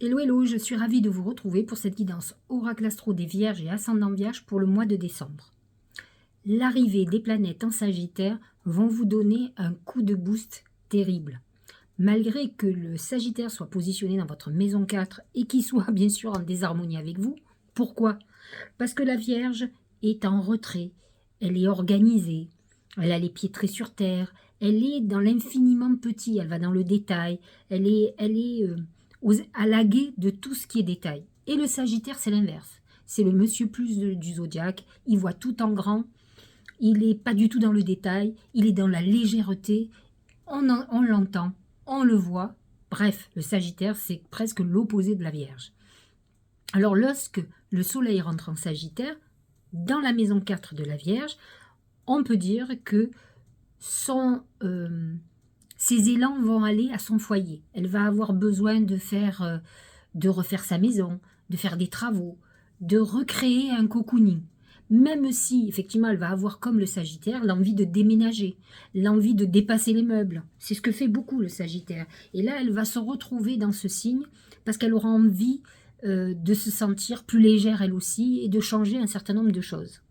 Hello, hello, je suis ravie de vous retrouver pour cette guidance Oracle Astro des Vierges et Ascendant Vierge pour le mois de décembre. L'arrivée des planètes en Sagittaire vont vous donner un coup de boost terrible. Malgré que le Sagittaire soit positionné dans votre maison 4 et qu'il soit bien sûr en désharmonie avec vous, pourquoi? Parce que la Vierge est en retrait, elle est organisée, elle a les pieds très sur terre, elle est dans l'infiniment petit, elle va dans le détail, elle est à l'aguet de tout ce qui est détail. Et le Sagittaire, c'est l'inverse. C'est le monsieur plus du zodiaque, il voit tout en grand, il n'est pas du tout dans le détail, il est dans la légèreté, on l'entend, on le voit. Bref, le Sagittaire, c'est presque l'opposé de la Vierge. Alors lorsque le Soleil rentre en Sagittaire, dans la maison 4 de la Vierge, on peut dire que ses élans vont aller à son foyer. Elle va avoir besoin de refaire sa maison, de faire des travaux, de recréer un cocooning. Même si, effectivement, elle va avoir, comme le Sagittaire, l'envie de déménager, l'envie de dépasser les meubles. C'est ce que fait beaucoup le Sagittaire. Et là, elle va se retrouver dans ce signe parce qu'elle aura envie de se sentir plus légère elle aussi et de changer un certain nombre de choses.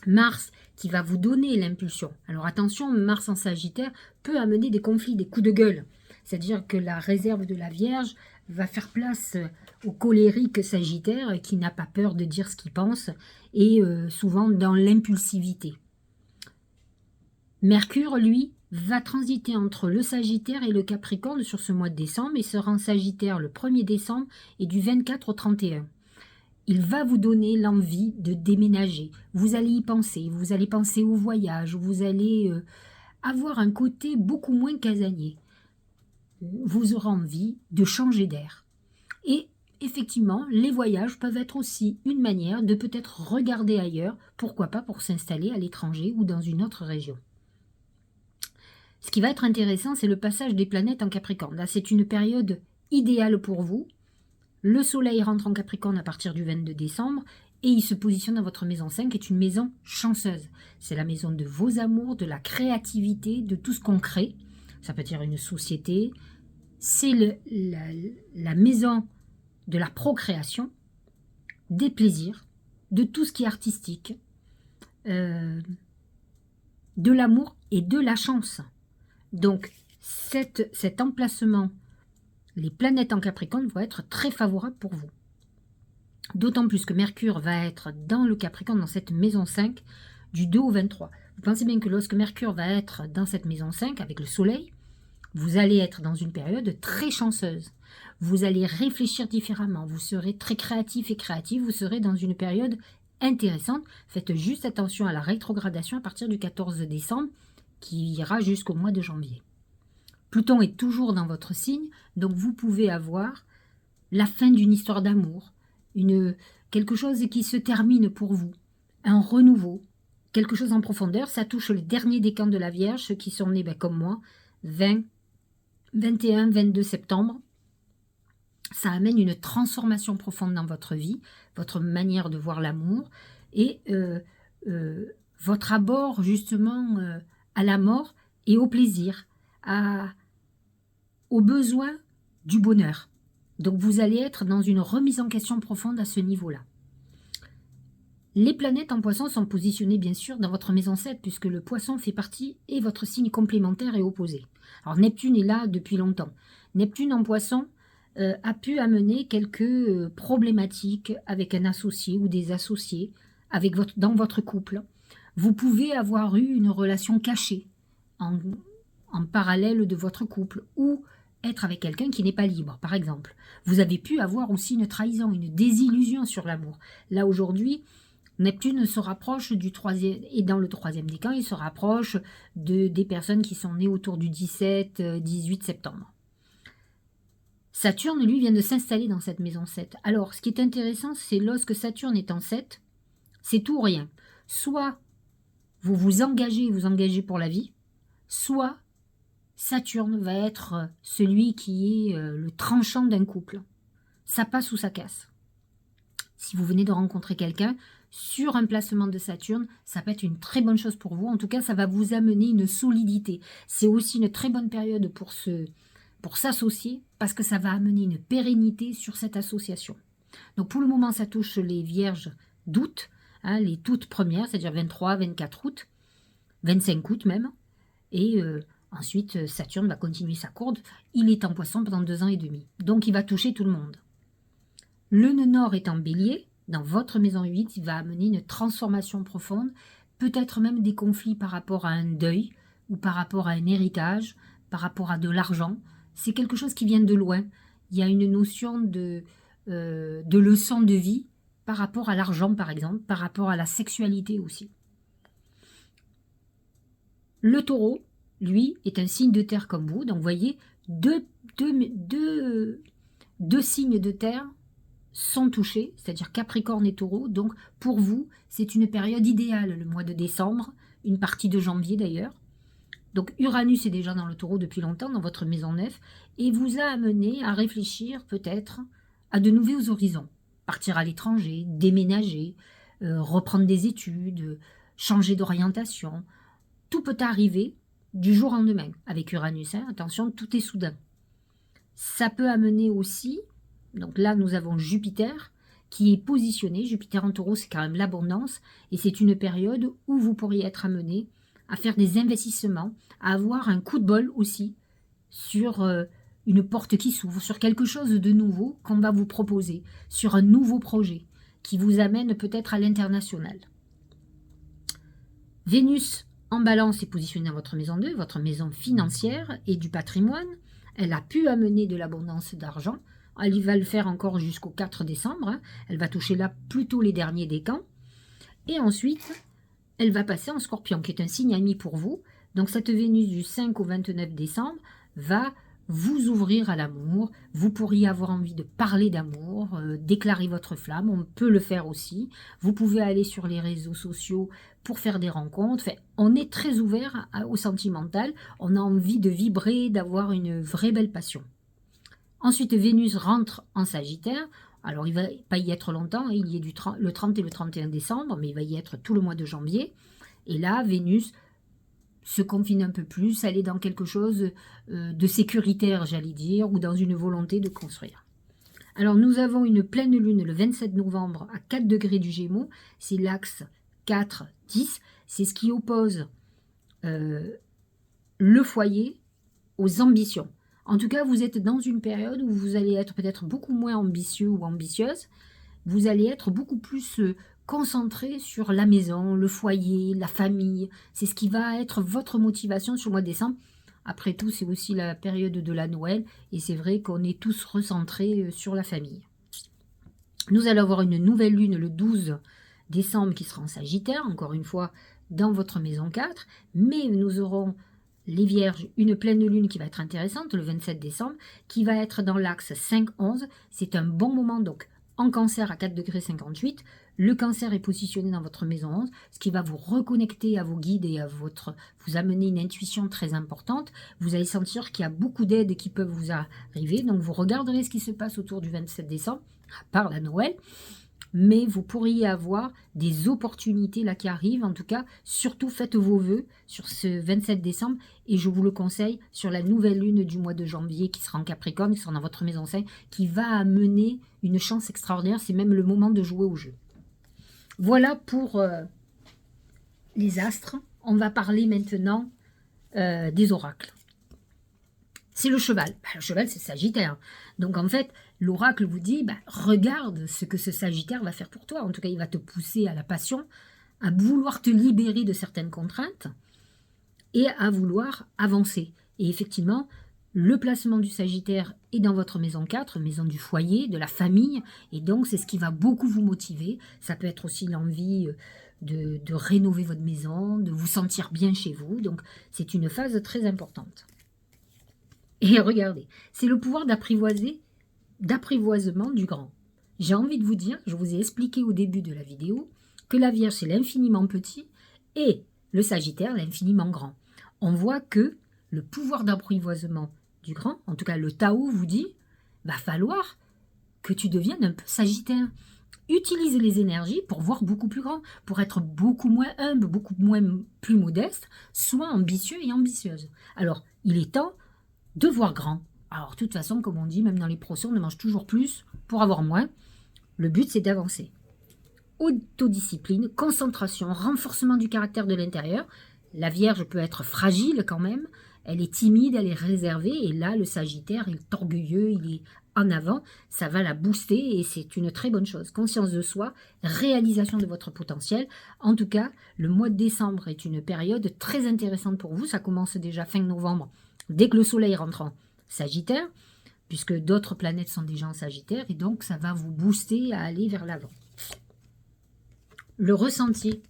Mars qui va vous donner l'impulsion. Alors attention, Mars en Sagittaire peut amener des conflits, des coups de gueule. C'est-à-dire que la réserve de la Vierge va faire place au colérique Sagittaire qui n'a pas peur de dire ce qu'il pense et souvent dans l'impulsivité. Mercure, lui, va transiter entre le Sagittaire et le Capricorne sur ce mois de décembre et sera en Sagittaire le 1er décembre et du 24 au 31. Il va vous donner l'envie de déménager. Vous allez y penser, vous allez penser au voyage, vous allez avoir un côté beaucoup moins casanier. Vous aurez envie de changer d'air. Et effectivement, les voyages peuvent être aussi une manière de peut-être regarder ailleurs, pourquoi pas pour s'installer à l'étranger ou dans une autre région. Ce qui va être intéressant, c'est le passage des planètes en Capricorne. Là, c'est une période idéale pour vous. Le Soleil rentre en Capricorne à partir du 22 décembre et il se positionne dans votre maison 5, qui est une maison chanceuse. C'est la maison de vos amours, de la créativité, de tout ce qu'on crée. Ça peut dire une société. C'est la maison de la procréation, des plaisirs, de tout ce qui est artistique, de l'amour et de la chance. Donc cet emplacement, les planètes en Capricorne vont être très favorables pour vous. D'autant plus que Mercure va être dans le Capricorne, dans cette maison 5, du 2 au 23. Vous pensez bien que lorsque Mercure va être dans cette maison 5, avec le Soleil, vous allez être dans une période très chanceuse. Vous allez réfléchir différemment, vous serez très créatif et créative, vous serez dans une période intéressante. Faites juste attention à la rétrogradation à partir du 14 décembre, qui ira jusqu'au mois de janvier. Pluton est toujours dans votre signe, donc vous pouvez avoir la fin d'une histoire d'amour, quelque chose qui se termine pour vous, un renouveau, quelque chose en profondeur. Ça touche les derniers décans de la Vierge, ceux qui sont nés comme moi, 20, 21, 22 septembre. Ça amène une transformation profonde dans votre vie, votre manière de voir l'amour et votre abord justement à la mort et au plaisir, au besoin du bonheur. Donc vous allez être dans une remise en question profonde à ce niveau-là. Les planètes en poisson sont positionnées bien sûr dans votre maison 7 puisque le poisson fait partie et votre signe complémentaire est opposé. Alors Neptune est là depuis longtemps. Neptune en poisson a pu amener quelques problématiques avec un associé ou des associés dans votre couple. Vous pouvez avoir eu une relation cachée en parallèle de votre couple ou être avec quelqu'un qui n'est pas libre, par exemple. Vous avez pu avoir aussi une trahison, une désillusion sur l'amour. Là, aujourd'hui, Neptune se rapproche du troisième, et dans le troisième décan, il se rapproche des personnes qui sont nées autour du 17-18 septembre. Saturne, lui, vient de s'installer dans cette maison 7. Alors, ce qui est intéressant, c'est lorsque Saturne est en 7, c'est tout ou rien. Soit vous engagez pour la vie, soit Saturne va être celui qui est le tranchant d'un couple. Ça passe ou ça casse. Si vous venez de rencontrer quelqu'un, sur un placement de Saturne, ça peut être une très bonne chose pour vous. En tout cas, ça va vous amener une solidité. C'est aussi une très bonne période pour pour s'associer parce que ça va amener une pérennité sur cette association. Donc pour le moment, ça touche les vierges d'août, hein, les toutes premières, c'est-à-dire 23, 24 août, 25 août même. Et ensuite, Saturne va continuer sa courbe. Il est en poisson pendant 2 ans et demi. Donc il va toucher tout le monde. Le nœud nord est en bélier. Dans votre maison 8, il va amener une transformation profonde, peut-être même des conflits par rapport à un deuil ou par rapport à un héritage, par rapport à de l'argent. C'est quelque chose qui vient de loin. Il y a une notion de leçon de vie par rapport à l'argent, par exemple, par rapport à la sexualité aussi. Le taureau, lui, est un signe de terre comme vous. Donc, vous voyez, deux signes de terre sont touchés, c'est-à-dire Capricorne et Taureau. Donc, pour vous, c'est une période idéale, le mois de décembre, une partie de janvier d'ailleurs. Donc, Uranus est déjà dans le Taureau depuis longtemps, dans votre maison 9, et vous a amené à réfléchir peut-être à de nouveaux horizons. Partir à l'étranger, déménager, reprendre des études, changer d'orientation. Tout peut arriver du jour au lendemain avec Uranus. Hein. Attention, tout est soudain. Ça peut amener aussi, donc là nous avons Jupiter qui est positionné. Jupiter en Taureau, c'est quand même l'abondance et c'est une période où vous pourriez être amené à faire des investissements, à avoir un coup de bol aussi sur une porte qui s'ouvre, sur quelque chose de nouveau qu'on va vous proposer, sur un nouveau projet qui vous amène peut-être à l'international. Vénus en Balance est positionnée dans votre maison 2, votre maison financière et du patrimoine. Elle a pu amener de l'abondance d'argent. Elle va le faire encore jusqu'au 4 décembre. Hein. Elle va toucher là plutôt les derniers décans. Et ensuite, elle va passer en Scorpion, qui est un signe ami pour vous. Donc cette Vénus du 5 au 29 décembre va vous ouvrir à l'amour. Vous pourriez avoir envie de parler d'amour, déclarer votre flamme. On peut le faire aussi. Vous pouvez aller sur les réseaux sociaux pour faire des rencontres. Enfin, on est très ouvert au sentimental. On a envie de vibrer, d'avoir une vraie belle passion. Ensuite, Vénus rentre en Sagittaire. Alors, il ne va pas y être longtemps. Il y est le 30 et le 31 décembre, mais il va y être tout le mois de janvier. Et là, Vénus se confine un peu plus, elle est dans quelque chose de sécuritaire, j'allais dire, ou dans une volonté de construire. Alors, nous avons une pleine lune le 27 novembre à 4 degrés du Gémeaux, c'est l'axe 4-10, c'est ce qui oppose le foyer aux ambitions. En tout cas, vous êtes dans une période où vous allez être peut-être beaucoup moins ambitieux ou ambitieuse, vous allez être beaucoup plus concentré sur la maison, le foyer, la famille. C'est ce qui va être votre motivation sur le mois de décembre. Après tout, c'est aussi la période de la Noël et c'est vrai qu'on est tous recentrés sur la famille. Nous allons avoir une nouvelle lune le 12 décembre qui sera en Sagittaire, encore une fois dans votre maison 4, mais nous aurons les Vierges, une pleine lune qui va être intéressante le 27 décembre, qui va être dans l'axe 5-11. C'est un bon moment donc en Cancer à 4 degrés 58. Le Cancer est positionné dans votre maison 11, ce qui va vous reconnecter à vos guides et à vous amener une intuition très importante. Vous allez sentir qu'il y a beaucoup d'aides qui peuvent vous arriver. Donc vous regarderez ce qui se passe autour du 27 décembre, à part la Noël. Mais vous pourriez avoir des opportunités là qui arrivent. En tout cas, surtout faites vos vœux sur ce 27 décembre. Et je vous le conseille sur la nouvelle lune du mois de janvier qui sera en Capricorne, qui sera dans votre maison 5, qui va amener une chance extraordinaire. C'est même le moment de jouer au jeu. Voilà pour les astres. On va parler maintenant des oracles. C'est le cheval. Le cheval, c'est Sagittaire. Donc, en fait, l'oracle vous dit, regarde ce que ce Sagittaire va faire pour toi. En tout cas, il va te pousser à la passion, à vouloir te libérer de certaines contraintes et à vouloir avancer. Et effectivement, le placement du Sagittaire est dans votre maison 4, maison du foyer, de la famille. Et donc, c'est ce qui va beaucoup vous motiver. Ça peut être aussi l'envie de rénover votre maison, de vous sentir bien chez vous. Donc, c'est une phase très importante. Et regardez, c'est le pouvoir d'apprivoisement du grand. J'ai envie de vous dire, je vous ai expliqué au début de la vidéo, que la Vierge c'est l'infiniment petit et le Sagittaire l'infiniment grand. On voit que le pouvoir d'apprivoisement du grand, en tout cas le Tao vous dit, va falloir que tu deviennes un peu Sagittaire. Utilise les énergies pour voir beaucoup plus grand, pour être beaucoup moins humble, plus modeste, sois ambitieux et ambitieuse. Alors, il est temps de voir grand, Alors, de toute façon, comme on dit, même dans les procès, on demande toujours plus pour avoir moins. Le but, c'est d'avancer. Autodiscipline, concentration, renforcement du caractère de l'intérieur. La Vierge peut être fragile quand même. Elle est timide, elle est réservée. Et là, le Sagittaire, il est orgueilleux, il est en avant. Ça va la booster et c'est une très bonne chose. Conscience de soi, réalisation de votre potentiel. En tout cas, le mois de décembre est une période très intéressante pour vous. Ça commence déjà fin novembre, dès que le Soleil rentre en Sagittaire, puisque d'autres planètes sont déjà en Sagittaire. Et donc, ça va vous booster à aller vers l'avant. Le ressenti,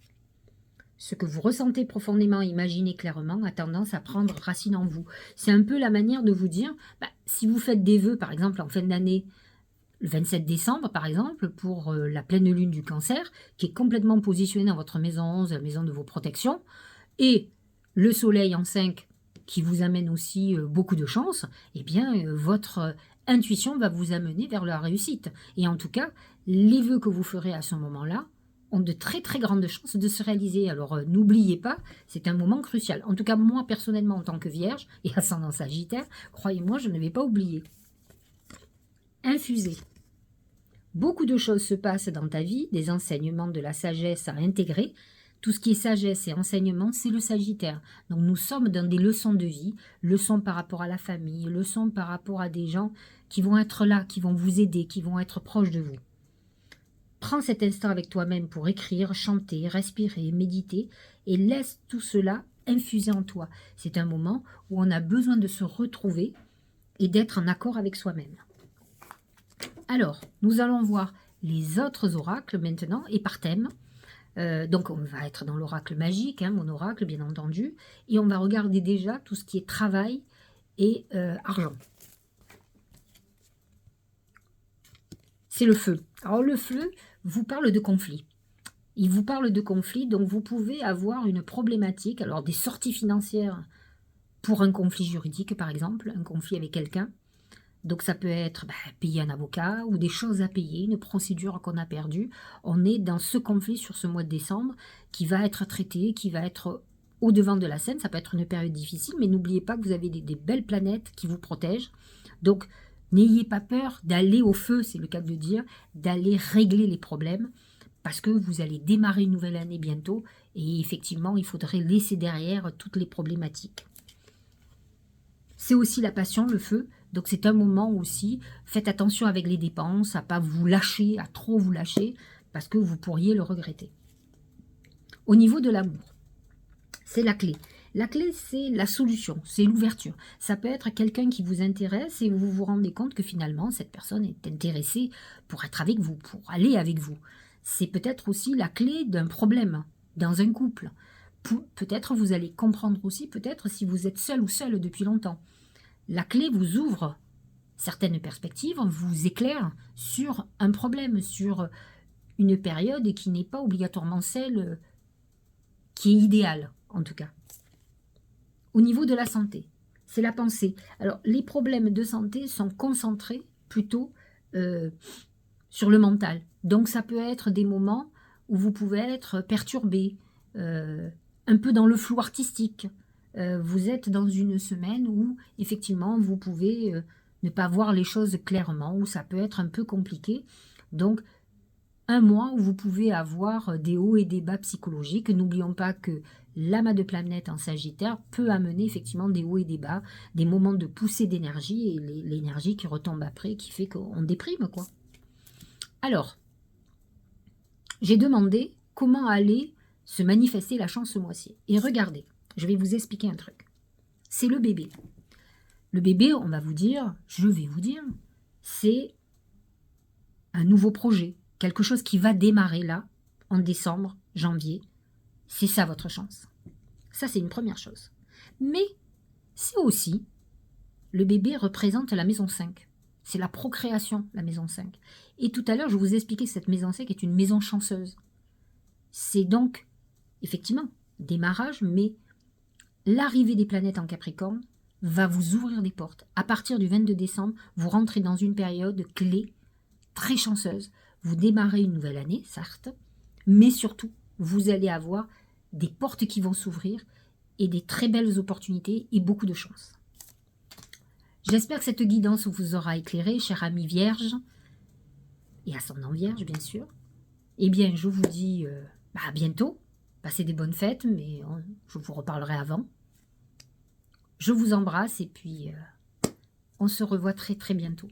ce que vous ressentez profondément, imaginez clairement, a tendance à prendre racine en vous. C'est un peu la manière de vous dire, si vous faites des vœux, par exemple, en fin d'année, le 27 décembre, par exemple, pour la pleine lune du Cancer, qui est complètement positionnée dans votre maison 11, la maison de vos protections, et le soleil en 5, qui vous amène aussi beaucoup de chance, eh bien, votre intuition va vous amener vers la réussite. Et en tout cas, les vœux que vous ferez à ce moment-là ont de très très grandes chances de se réaliser. Alors n'oubliez pas, c'est un moment crucial. En tout cas, moi personnellement, en tant que Vierge et ascendant Sagittaire, croyez-moi, je ne vais pas oublier. Infuser. Beaucoup de choses se passent dans ta vie, des enseignements, de la sagesse à intégrer. Tout ce qui est sagesse et enseignement, c'est le Sagittaire. Donc nous sommes dans des leçons de vie, leçons par rapport à la famille, leçons par rapport à des gens qui vont être là, qui vont vous aider, qui vont être proches de vous. Prends cet instant avec toi-même pour écrire, chanter, respirer, méditer et laisse tout cela infuser en toi. C'est un moment où on a besoin de se retrouver et d'être en accord avec soi-même. Alors, nous allons voir les autres oracles maintenant et par thème. Donc, on va être dans l'oracle magique, mon oracle bien entendu, et on va regarder déjà tout ce qui est travail et argent. C'est le feu. Alors le feu vous parle de conflit. Il vous parle de conflit, donc vous pouvez avoir une problématique, alors des sorties financières pour un conflit juridique par exemple, un conflit avec quelqu'un. Donc ça peut être payer un avocat ou des choses à payer, une procédure qu'on a perdue. On est dans ce conflit sur ce mois de décembre qui va être traité, qui va être au devant de la scène. Ça peut être une période difficile, mais n'oubliez pas que vous avez des belles planètes qui vous protègent. Donc n'ayez pas peur d'aller au feu, c'est le cas de dire, d'aller régler les problèmes, parce que vous allez démarrer une nouvelle année bientôt, et effectivement, il faudrait laisser derrière toutes les problématiques. C'est aussi la passion, le feu, donc c'est un moment aussi, faites attention avec les dépenses, à ne pas vous lâcher, à trop vous lâcher, parce que vous pourriez le regretter. Au niveau de l'amour, c'est la clé. La clé, c'est la solution, c'est l'ouverture. Ça peut être quelqu'un qui vous intéresse et vous vous rendez compte que finalement, cette personne est intéressée pour être avec vous, pour aller avec vous. C'est peut-être aussi la clé d'un problème dans un couple. Peut-être vous allez comprendre aussi, peut-être si vous êtes seul ou seule depuis longtemps. La clé vous ouvre certaines perspectives, vous éclaire sur un problème, sur une période qui n'est pas obligatoirement celle qui est idéale, en tout cas. Au niveau de la santé, c'est la pensée. Alors, les problèmes de santé sont concentrés plutôt sur le mental. Donc, ça peut être des moments où vous pouvez être perturbé, un peu dans le flou artistique. Vous êtes dans une semaine où, effectivement, vous pouvez ne pas voir les choses clairement, où ça peut être un peu compliqué. Donc, un mois où vous pouvez avoir des hauts et des bas psychologiques. N'oublions pas que l'amas de planètes en Sagittaire peut amener effectivement des hauts et des bas, des moments de poussée d'énergie et l'énergie qui retombe après, qui fait qu'on déprime, quoi. Alors, j'ai demandé comment allait se manifester la chance ce mois-ci. Et regardez, je vais vous expliquer un truc. C'est le bébé. Le bébé, on va vous dire, je vais vous dire, c'est un nouveau projet. Quelque chose qui va démarrer là, en décembre, janvier. C'est ça votre chance. Ça, c'est une première chose. Mais c'est aussi, le bébé représente la maison 5. C'est la procréation, la maison 5. Et tout à l'heure, je vous ai expliqué que cette maison 5 est une maison chanceuse. C'est donc, effectivement, démarrage, mais l'arrivée des planètes en Capricorne va vous ouvrir des portes. À partir du 22 décembre, vous rentrez dans une période clé, très chanceuse. Vous démarrez une nouvelle année, certes, mais surtout, vous allez avoir des portes qui vont s'ouvrir et des très belles opportunités et beaucoup de chance. J'espère que cette guidance vous aura éclairé, cher ami vierge, et ascendant vierge, bien sûr. Eh bien, je vous dis à bientôt. Passez des bonnes fêtes, mais je vous reparlerai avant. Je vous embrasse et puis on se revoit très très bientôt.